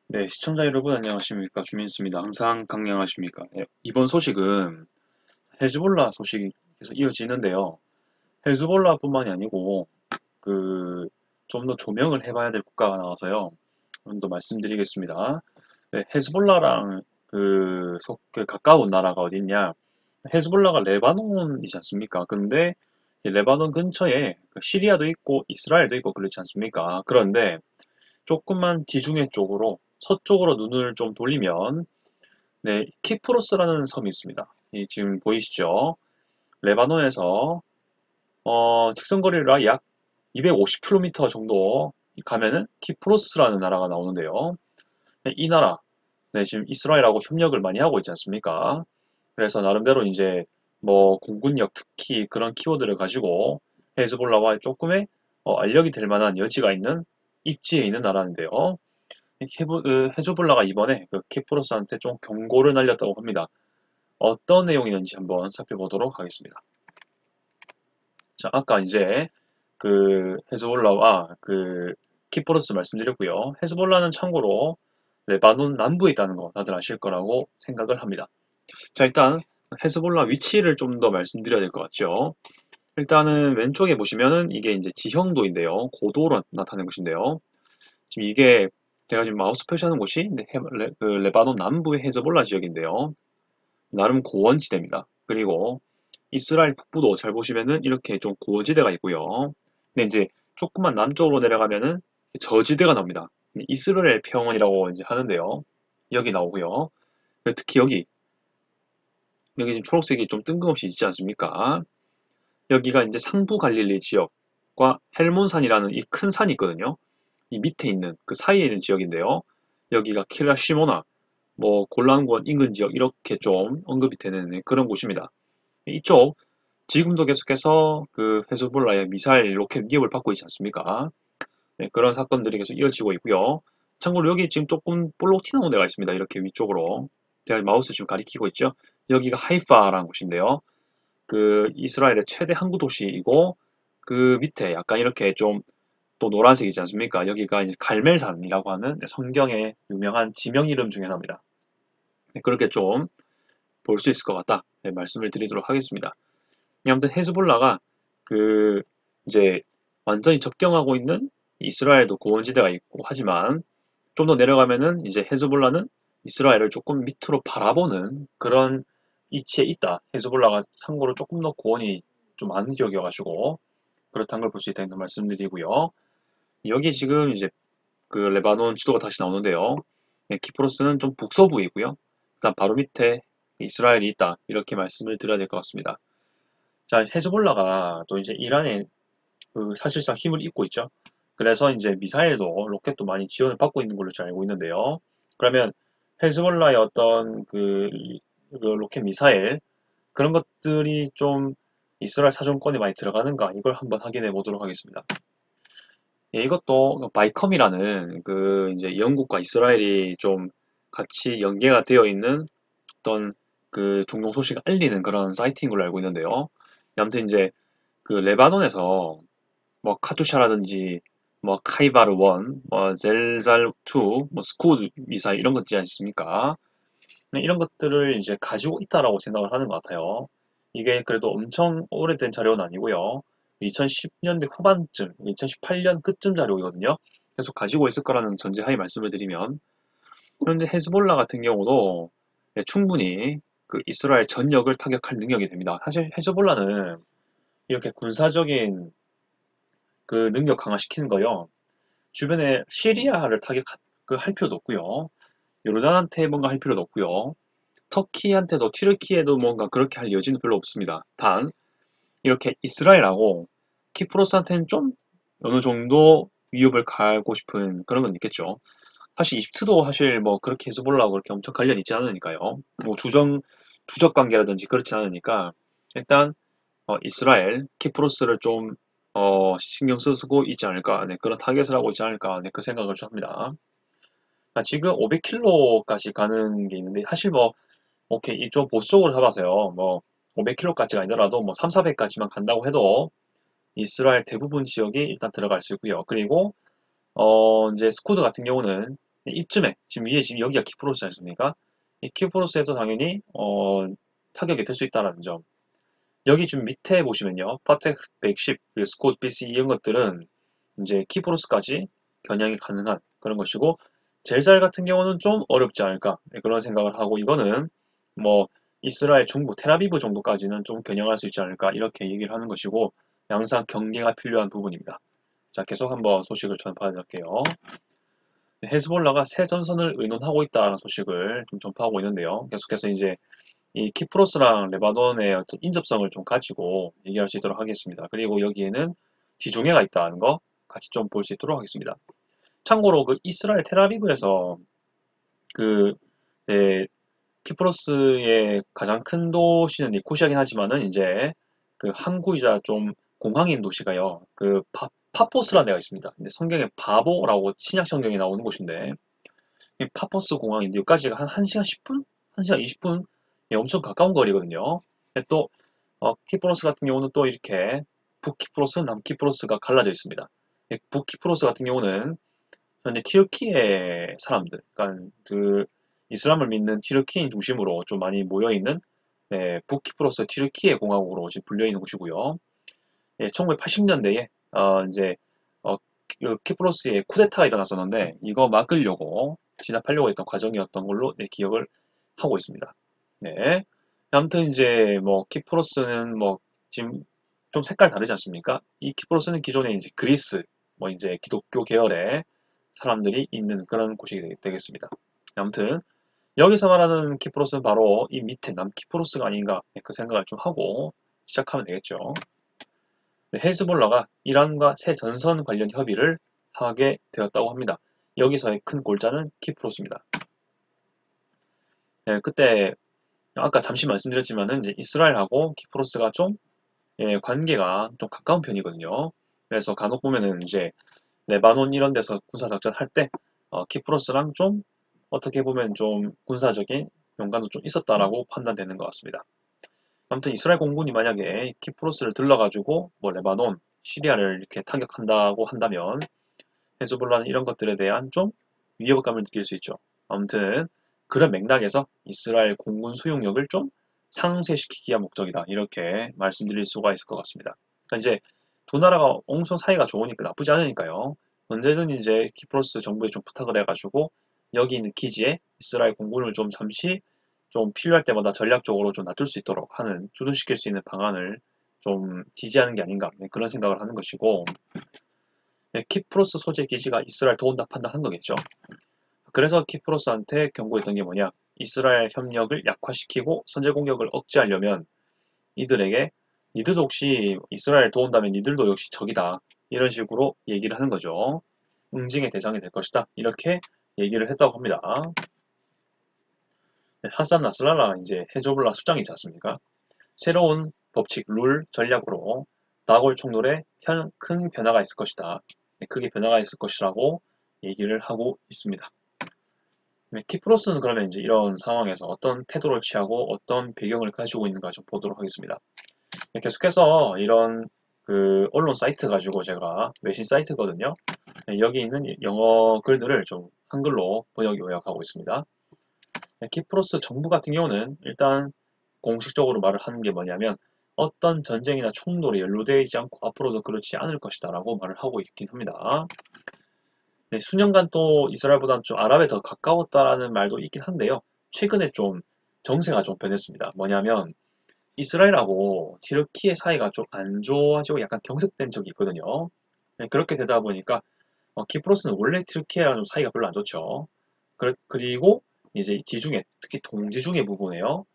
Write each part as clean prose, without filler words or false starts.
네, 시청자 여러분 안녕하십니까? 주민수입니다. 항상 강령하십니까? 네, 이번 소식은 헤즈볼라 소식이 계속 이어지는데요. 헤즈볼라뿐만이 아니고 그 좀 더 조명을 해봐야 될 국가가 나와서요. 좀 더 말씀드리겠습니다. 네, 헤즈볼라랑 그 가까운 나라가 어디 있냐? 헤즈볼라가 레바논이지 않습니까? 근데 이 레바논 근처에 그 시리아도 있고 이스라엘도 있고 그렇지 않습니까? 그런데 조금만 지중해 쪽으로 서쪽으로 눈을 좀 돌리면 네, 키프로스라는 섬이 있습니다. 지금 보이시죠? 레바논에서 직선거리로 약 250km 정도 가면은 키프로스라는 나라가 나오는데요. 네, 이 나라, 네, 지금 이스라엘하고 협력을 많이 하고 있지 않습니까? 그래서 나름대로 이제 뭐 공군력 특히 그런 키워드를 가지고 헤즈볼라와 조금의 알력이 될 만한 여지가 있는 입지에 있는 나라인데요. 헤즈볼라가 이번에 그 키프로스한테 좀 경고를 날렸다고 합니다. 어떤 내용이었는지 한번 살펴보도록 하겠습니다. 자, 아까 이제 그 헤즈볼라와 그 키프로스 말씀드렸고요. 헤즈볼라는 참고로 레바논 남부에 있다는 거 다들 아실 거라고 생각을 합니다. 자, 일단 헤즈볼라 위치를 좀 더 말씀드려야 될 것 같죠. 일단은 왼쪽에 보시면은 이게 이제 지형도인데요. 고도로 나타낸 것인데요. 지금 이게 제가 지금 마우스 표시하는 곳이 그 레바논 남부의 헤즈볼라 지역인데요. 나름 고원지대입니다. 그리고 이스라엘 북부도 잘 보시면은 이렇게 좀 고지대가 있고요. 근데 이제 조금만 남쪽으로 내려가면은 저지대가 나옵니다. 이스라엘 평원이라고 이제 하는데요. 여기 나오고요. 특히 여기 지금 초록색이 좀 뜬금없이 있지 않습니까? 여기가 이제 상부 갈릴리 지역과 헬몬산이라는 이 큰 산이 있거든요. 이 밑에 있는 그 사이에 있는 지역인데요. 여기가 키라시모나, 뭐 골란권 인근 지역 이렇게 좀 언급이 되는 그런 곳입니다. 이쪽 지금도 계속해서 그 헤즈볼라의 미사일 로켓 위협을 받고 있지 않습니까? 네, 그런 사건들이 계속 이어지고 있고요. 참고로 여기 지금 조금 볼록 튀어나온 데가 있습니다. 이렇게 위쪽으로. 제가 마우스 지금 가리키고 있죠. 여기가 하이파라는 곳인데요. 그 이스라엘의 최대 항구 도시이고 그 밑에 약간 이렇게 좀 또 노란색이지 않습니까? 여기가 이제 갈멜산이라고 하는 성경의 유명한 지명 이름 중에 하나입니다. 네, 그렇게 좀 볼 수 있을 것 같다. 네, 말씀을 드리도록 하겠습니다. 아무튼 헤즈볼라가 그 이제 완전히 접경하고 있는 이스라엘도 고원지대가 있고 하지만 좀 더 내려가면은 이제 헤즈볼라는 이스라엘을 조금 밑으로 바라보는 그런 위치에 있다. 헤즈볼라가 참고로 조금 더 고원이 좀 많은 지역이어가지고 그렇다는 걸 볼 수 있다는 걸 말씀드리고요. 여기 지금 이제 그 레바논 지도가 다시 나오는데요. 네, 키프로스는 좀 북서부에 있고요. 그다음 바로 밑에 이스라엘이 있다. 이렇게 말씀을 드려야 될 것 같습니다. 자, 헤즈볼라가 또 이제 이란에 그 사실상 힘을 잇고 있죠. 그래서 이제 미사일도 로켓도 많이 지원을 받고 있는 걸로 잘 알고 있는데요. 그러면 헤즈볼라의 어떤 그 로켓 미사일 그런 것들이 좀 이스라엘 사정권에 많이 들어가는가 이걸 한번 확인해 보도록 하겠습니다. 예, 이것도 바이컴이라는 그 이제 영국과 이스라엘이 좀 같이 연계가 되어 있는 어떤 그 종종 소식을 알리는 그런 사이트인 걸로 알고 있는데요. 아무튼 이제 그 레바논에서 뭐 카투샤라든지 뭐 카이바르 1, 뭐 젤잘 2, 뭐 스쿠드 미사일 이런 거 있지 않습니까? 네, 이런 것들을 이제 가지고 있다라고 생각을 하는 것 같아요. 이게 그래도 엄청 오래된 자료는 아니고요. 2010년대 후반쯤, 2018년 끝쯤 자료이거든요. 계속 가지고 있을 거라는 전제하에 말씀을 드리면 현재 헤즈볼라 같은 경우도 네, 충분히 그 이스라엘 전역을 타격할 능력이 됩니다. 사실 헤즈볼라는 이렇게 군사적인 그 능력 강화시키는 거요. 주변에 시리아를 할 필요도 없고요. 요르단한테 뭔가 할 필요도 없고요. 터키한테도 튀르키예도 뭔가 그렇게 할 여지는 별로 없습니다. 단 이렇게 이스라엘하고 키프로스한테는 좀 어느 정도 위협을 가하고 싶은 그런 건 있겠죠. 사실 이집트도 사실 뭐 그렇게 헤즈볼라하고 그렇게 엄청 관련이 있지 않으니까요. 뭐 주적 관계라든지 그렇지 않으니까 일단 이스라엘, 키프로스를 좀 신경 쓰고 있지 않을까, 네, 그런 타겟을 하고 있지 않을까, 네, 그 생각을 좀 합니다. 지금 500km까지 가는 게 있는데 사실 뭐 오케이 이쪽 보수적으로 잡아서요. 뭐 500km까지가 아니더라도 뭐 3, 400까지만 간다고 해도 이스라엘 대부분 지역이 일단 들어갈 수 있고요. 그리고 이제 스쿠드 같은 경우는 이쯤에 지금 위에 지금 여기가 키프로스지 않습니까? 이 키프로스에서 당연히 타격이 될 수 있다는 점. 여기 좀 밑에 보시면요, 파텍 110, 스콧 BC 이런 것들은 이제 키프로스까지 겨냥이 가능한 그런 것이고, 젤잘 같은 경우는 좀 어렵지 않을까, 네, 그런 생각을 하고, 이거는 뭐 이스라엘 중부 테라비브 정도까지는 좀 겨냥할 수 있지 않을까 이렇게 얘기를 하는 것이고, 항상 경계가 필요한 부분입니다. 자, 계속 한번 소식을 전파드릴게요. 헤즈볼라가 새 전선을 의논하고 있다는 소식을 좀 전파하고 있는데요. 계속해서 이제 이 키프로스랑 레바논의 어떤 인접성을 좀 가지고 얘기할 수 있도록 하겠습니다. 그리고 여기에는 지중해가 있다는 거 같이 좀 볼 수 있도록 하겠습니다. 참고로 그 이스라엘 텔아비브에서 그 네, 키프로스의 가장 큰 도시는 니코시아긴 하지만은 이제 그 항구이자 좀 공항인 도시가요. 그 파포스라는 데가 있습니다. 근데 성경에 바보라고 신약 성경에 나오는 곳인데 이 파포스 공항인데 여기까지가 한 1시간 10분? 1시간 20분? 예, 엄청 가까운 거리거든요. 근데 또 키프로스 같은 경우는 또 이렇게 북키프로스, 남키프로스가 갈라져 있습니다. 북키프로스 같은 경우는 현재 튀르키예 사람들, 그러니까 그 이슬람을 믿는 튀르키인 중심으로 좀 많이 모여 있는 네, 북키프로스 튀르키예 공화국으로 지금 불려 있는 곳이고요. 예, 1980년대에 이제 그 키프로스에 쿠데타가 일어났었는데 이거 막으려고 진압하려고 했던 과정이었던 걸로 네, 기억을 하고 있습니다. 네. 아무튼 이제 뭐 키프로스는 뭐 지금 좀 색깔 다르지 않습니까? 이 키프로스는 기존에 이제 그리스 뭐 이제 기독교 계열의 사람들이 있는 그런 곳이 되겠습니다. 아무튼 여기서 말하는 키프로스는 바로 이 밑에 남키프로스가 아닌가 그 생각을 좀 하고 시작하면 되겠죠. 헤즈볼라가 이란과 새 전선 관련 협의를 하게 되었다고 합니다. 여기서의 큰 골자는 키프로스입니다. 네, 그때 아까 잠시 말씀드렸지만은 이제 이스라엘하고 키프로스가 좀 관계가 좀 가까운 편이거든요. 그래서 간혹 보면은 이제 레바논 이런 데서 군사작전 할 때 키프로스랑 좀 어떻게 보면 좀 군사적인 연관도 좀 있었다라고 판단되는 것 같습니다. 아무튼 이스라엘 공군이 만약에 키프로스를 들러가지고 뭐 레바논, 시리아를 이렇게 타격한다고 한다면 헤즈볼라는 이런 것들에 대한 좀 위협감을 느낄 수 있죠. 아무튼 그런 맥락에서 이스라엘 공군 수용력을 좀 상쇄시키기가 목적이다. 이렇게 말씀드릴 수가 있을 것 같습니다. 그러니까 이제 두 나라가 엄청 사이가 좋으니까 나쁘지 않으니까요. 언제든 이제 키프로스 정부에 좀 부탁을 해가지고 여기 있는 기지에 이스라엘 공군을 좀 잠시 좀 필요할 때마다 전략적으로 좀 놔둘 수 있도록 하는 주둔시킬 수 있는 방안을 좀 지지하는 게 아닌가 네, 그런 생각을 하는 것이고 네, 키프로스 소재 기지가 이스라엘 도운다 판단한 거겠죠. 그래서 키프로스한테 경고했던 게 뭐냐? 이스라엘 협력을 약화시키고 선제 공격을 억제하려면 이들에게 니들도 혹시 이스라엘 도운다면 니들도 역시 적이다. 이런 식으로 얘기를 하는 거죠. 응징의 대상이 될 것이다. 이렇게 얘기를 했다고 합니다. 네, 하산 나스랄라 이제 헤즈볼라 수장이지 않습니까? 새로운 법칙, 룰, 전략으로 나골 총론에 큰 변화가 있을 것이다. 네, 크게 변화가 있을 것이라고 얘기를 하고 있습니다. 네, 키프로스는 그러면 이제 이런 상황에서 어떤 태도를 취하고 어떤 배경을 가지고 있는가 좀 보도록 하겠습니다. 네, 계속해서 이런 그 언론 사이트 가지고 제가 외신 사이트거든요. 네, 여기 있는 영어 글들을 좀 한글로 번역 요약하고 있습니다. 네, 키프로스 정부 같은 경우는 일단 공식적으로 말을 하는 게 뭐냐면 어떤 전쟁이나 충돌에 연루되지 않고 앞으로도 그렇지 않을 것이다 라고 말을 하고 있긴 합니다. 네, 수년간 또 이스라엘보다는 좀 아랍에 더 가까웠다라는 말도 있긴 한데요. 최근에 좀 정세가 좀 변했습니다. 뭐냐면 이스라엘하고 튀르키예 사이가 좀 안 좋아지고 약간 경색된 적이 있거든요. 네, 그렇게 되다 보니까 키프로스는 원래 튀르키예랑 좀 사이가 별로 안 좋죠. 그리고 이제 지중해, 특히 동지중해 부분에요.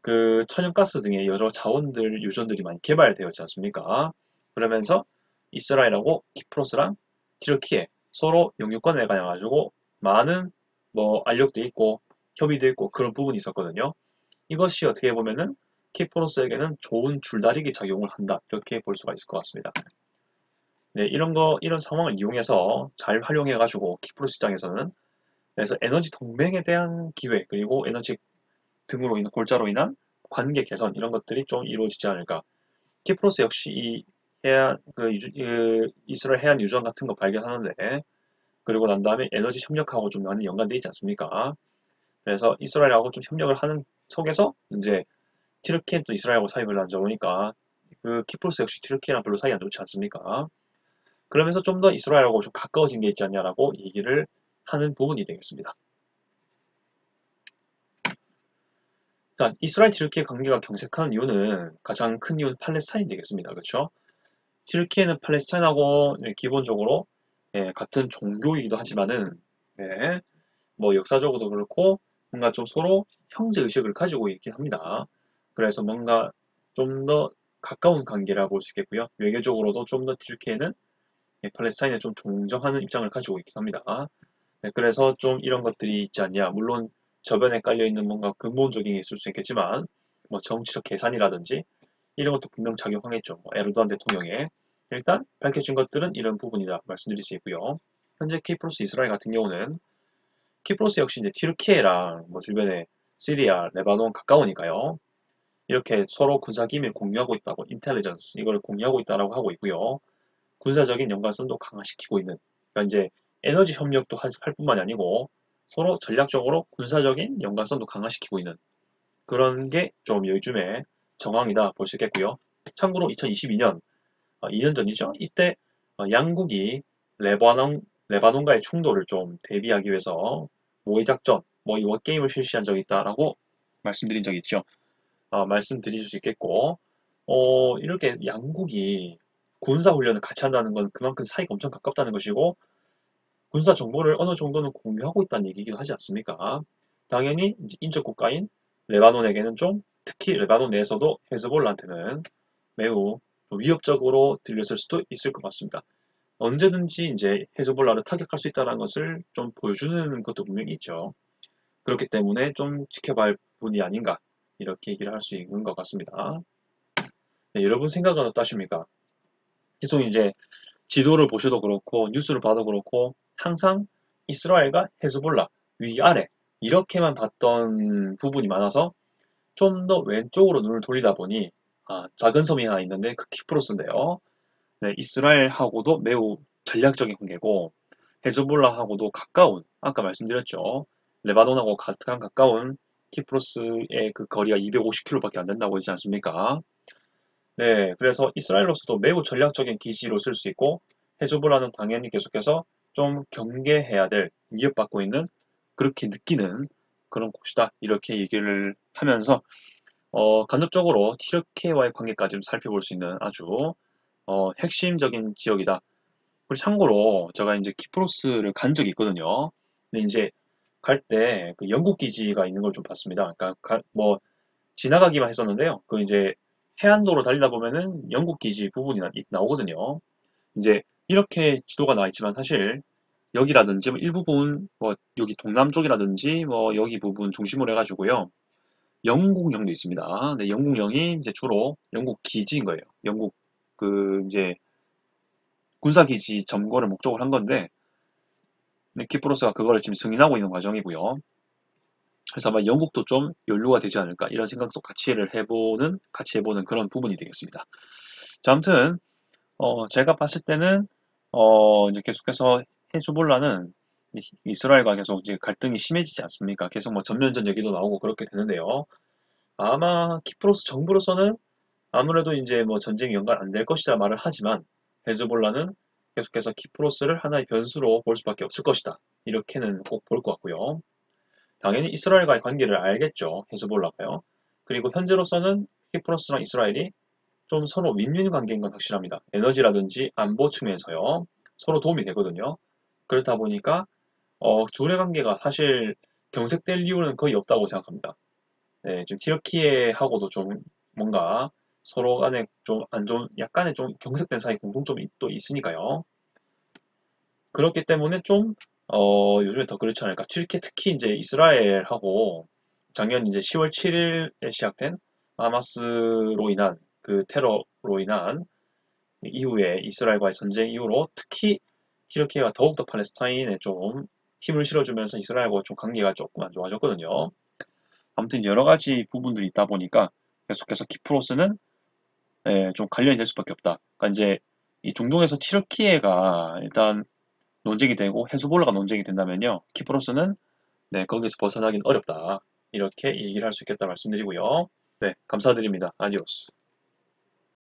그 천연가스 등의 여러 자원들, 유전들이 많이 개발되었지 않습니까? 그러면서 이스라엘하고 키프로스랑 튀르키예 서로 영유권에 관해 가지고 많은 뭐 알력도 있고 협의도 있고 그런 부분이 있었거든요. 이것이 어떻게 보면은 키프로스에게는 좋은 줄다리기 작용을 한다. 이렇게 볼 수가 있을 것 같습니다. 네, 이런 상황을 이용해서 잘 활용해 가지고 키프로스 시장에서는 그래서 에너지 동맹에 대한 기회 그리고 에너지 등으로 인한 골자로 인한 관계 개선 이런 것들이 좀 이루어지지 않을까. 키프로스 역시 이 해안 이스라엘 해안 유전 같은 거 발견하는데 그리고 난 다음에 에너지 협력하고 좀 많이 연관되어 있지 않습니까? 그래서 이스라엘하고 좀 협력을 하는 속에서 이제 튀르키예도 이스라엘하고 사이 별로 안 좋으니까 그 키프로스 역시 튀르키예랑 별로 사이 안 좋지 않습니까? 그러면서 좀 더 이스라엘하고 좀 가까워진 게 있지 않냐라고 얘기를 하는 부분이 되겠습니다. 자, 이스라엘 튀르키예 관계가 경색하는 이유는 가장 큰 이유는 팔레스타인 되겠습니다. 그렇죠? 튀르키예는 팔레스타인하고 기본적으로 같은 종교이기도 하지만은 뭐 역사적으로도 그렇고 뭔가 좀 서로 형제 의식을 가지고 있긴 합니다. 그래서 뭔가 좀 더 가까운 관계라고 볼 수 있겠고요. 외교적으로도 좀 더 튀르키예는 팔레스타인에 좀 동정하는 입장을 가지고 있긴 합니다. 그래서 좀 이런 것들이 있지 않냐. 물론 저변에 깔려있는 뭔가 근본적인 게 있을 수 있겠지만 뭐 정치적 계산이라든지 이런 것도 분명 작용하겠죠. 뭐 에르도안 대통령의 일단 밝혀진 것들은 이런 부분이다 말씀드릴 수 있고요. 현재 키프로스 이스라엘 같은 경우는 키프로스 역시 이제 튀르키예랑 뭐 주변에 시리아, 레바논 가까우니까요. 이렇게 서로 군사 기밀 공유하고 있다고 인텔리전스 이걸 공유하고 있다라고 하고 있고요. 군사적인 연관성도 강화시키고 있는 그러니까 이제 에너지 협력도 할 뿐만이 아니고 서로 전략적으로 군사적인 연관성도 강화시키고 있는 그런 게 좀 요즘의 정황이다 볼 수 있겠고요. 참고로 2022년 2년 전이죠. 이때 양국이 레바논과의 충돌을 좀 대비하기 위해서 모의 작전, 모의 워게임을 실시한 적이 있다라고 말씀드린 적이 있죠. 말씀드릴 수 있겠고, 이렇게 양국이 군사 훈련을 같이 한다는 건 그만큼 사이가 엄청 가깝다는 것이고, 군사 정보를 어느 정도는 공유하고 있다는 얘기이기도 하지 않습니까? 당연히 인접 국가인 레바논에게는 좀, 특히 레바논 내에서도 헤즈볼라한테는 매우 위협적으로 들렸을 수도 있을 것 같습니다. 언제든지 이제 헤즈볼라를 타격할 수 있다는 것을 좀 보여주는 것도 분명히 있죠. 그렇기 때문에 좀 지켜봐야 할 분이 아닌가 이렇게 얘기를 할 수 있는 것 같습니다. 네, 여러분 생각은 어떠십니까? 계속 이제 지도를 보셔도 그렇고 뉴스를 봐도 그렇고 항상 이스라엘과 헤즈볼라 위아래 이렇게만 봤던 부분이 많아서 좀 더 왼쪽으로 눈을 돌리다 보니 작은 섬이 하나 있는데 그 키프로스인데요. 네, 이스라엘하고도 매우 전략적인 관계고 헤즈볼라하고도 가까운 아까 말씀드렸죠. 레바논하고 가장 가까운 키프로스의 그 거리가 250km밖에 안 된다고 했지 않습니까? 네, 그래서 이스라엘로서도 매우 전략적인 기지로 쓸 수 있고 헤즈볼라는 당연히 계속해서 좀 경계해야 될 위협받고 있는 그렇게 느끼는 그런 곳이다 이렇게 얘기를 하면서 간접적으로 튀르키예와의 관계까지 좀 살펴볼 수 있는 아주 핵심적인 지역이다. 그리고 참고로 제가 이제 키프로스를 간 적이 있거든요. 근데 이제 갈 때 그 영국 기지가 있는 걸 좀 봤습니다. 그러니까 뭐 지나가기만 했었는데요. 그 이제 해안도로 달리다 보면은 영국 기지 부분이 나오거든요. 이제 이렇게 지도가 나와 있지만 사실 여기라든지 뭐 일부분 뭐 여기 동남쪽이라든지 뭐 여기 부분 중심으로 해가지고요. 영국령도 있습니다. 네, 영국령이 이제 주로 영국 기지인 거예요. 영국 그 이제 군사기지 점거를 목적으로 한 건데 키프로스가 그거를 지금 승인하고 있는 과정이고요. 그래서 아마 영국도 좀 연루가 되지 않을까 이런 생각도 같이 해보는 그런 부분이 되겠습니다. 자, 아무튼 제가 봤을 때는 이제 계속해서 헤즈볼라는 이스라엘과 계속 이제 갈등이 심해지지 않습니까? 계속 뭐 전면전 얘기도 나오고 그렇게 되는데요. 아마 키프로스 정부로서는 아무래도 이제 뭐 전쟁이 연관 안 될 것이다 말을 하지만 헤즈볼라는 계속해서 키프로스를 하나의 변수로 볼 수밖에 없을 것이다. 이렇게는 꼭 볼 것 같고요. 당연히 이스라엘과의 관계를 알겠죠. 헤즈볼라가요. 그리고 현재로서는 키프로스랑 이스라엘이 좀 서로 윈윈 관계인 건 확실합니다. 에너지라든지 안보 측면에서요. 서로 도움이 되거든요. 그렇다 보니까 둘의 관계가 사실 경색될 이유는 거의 없다고 생각합니다. 네, 좀 튀르키예하고도 좀 뭔가 서로 간에 좀 안 좋은 약간의 좀 경색된 사이 공통점이 또 있으니까요. 그렇기 때문에 좀 요즘에 더 그렇지 않을까. 특히 이제 이스라엘하고 작년 이제 10월 7일에 시작된 하마스로 인한 그 테러로 인한 이후에 이스라엘과의 전쟁 이후로 특히 튀르키예가 더욱더 팔레스타인에 좀 힘을 실어주면서 이스라엘과 좀 관계가 조금 안 좋아졌거든요. 아무튼 여러 가지 부분들이 있다 보니까 계속해서 키프로스는 좀 관련이 될 수밖에 없다. 그러니까 이제 이 중동에서 튀르키예가 일단 논쟁이 되고 헤즈볼라가 논쟁이 된다면요. 키프로스는 네, 거기서 벗어나긴 어렵다. 이렇게 얘기를 할 수 있겠다 말씀드리고요. 네, 감사드립니다. 아디오스.